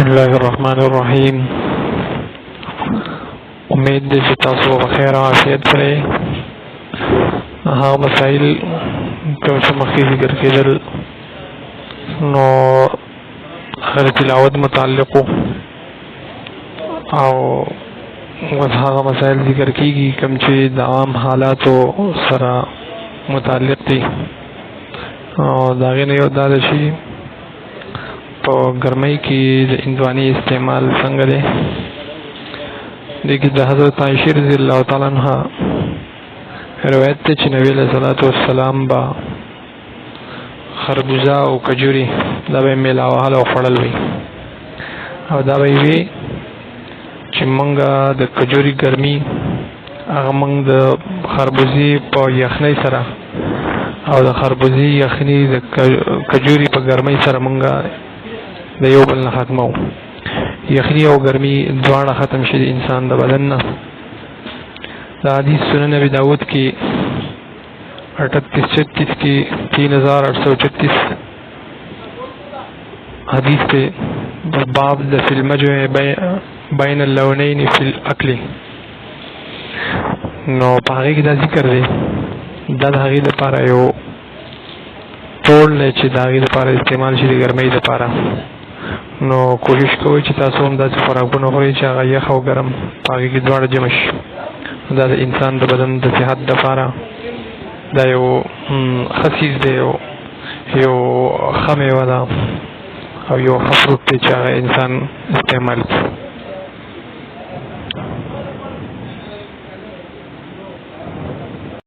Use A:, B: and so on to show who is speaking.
A: الله الرحمن الرحیم. امید دې چې تاسو په خیر او عافیت سره هغه مسائل کوم چې مخکې ذکر کېدل نو هغه تلاوت متعلق او هغه مسائل ذکر کیږي کوم چې د عام حالاتو سره متعلق دي او دا غي نه یو دا شي په ګرمۍ کې د اندواني استعمال څنګه دی. د حضرت عائشہ رضی الله تعالی عنها روایت ته چې نبی علیہ الصلوۃ والسلام با خربوزه او کجوري دا به ملاوه او خړل وي او دا به وي چې مونږه د کجوري ګرمي هغه مونږ د خربوزي په یخنۍ سره او د خربوزي یخني د کجوري په ګرمۍ سره مونږه د یو بل نه ختمو. یخنی او ګرمي دواړه ختم شي د انسان د بدن نه. د حدیث سنن ابي داود کې 38-36 کې 3836 حدیث ته باب د فی المجمع بین اللونین فی الاکل نو پاره کې دا ذکر دی دا د هغې لپاره یو ټول دی چې د هغې لپاره استعمال شي د ګرمۍ لپاره. نو کوشش کوئ چې تاسو هم داسې خوراکونه خورئ چې هغه یخ او ګرم په هغې کې دواړه جمع شي. دا د انسان د بدن د صحت لپاره دا یو ښه څیز دی یو ښه میوه ده او یو ښه فروټ دی چې هغه انسان استعمال کړي.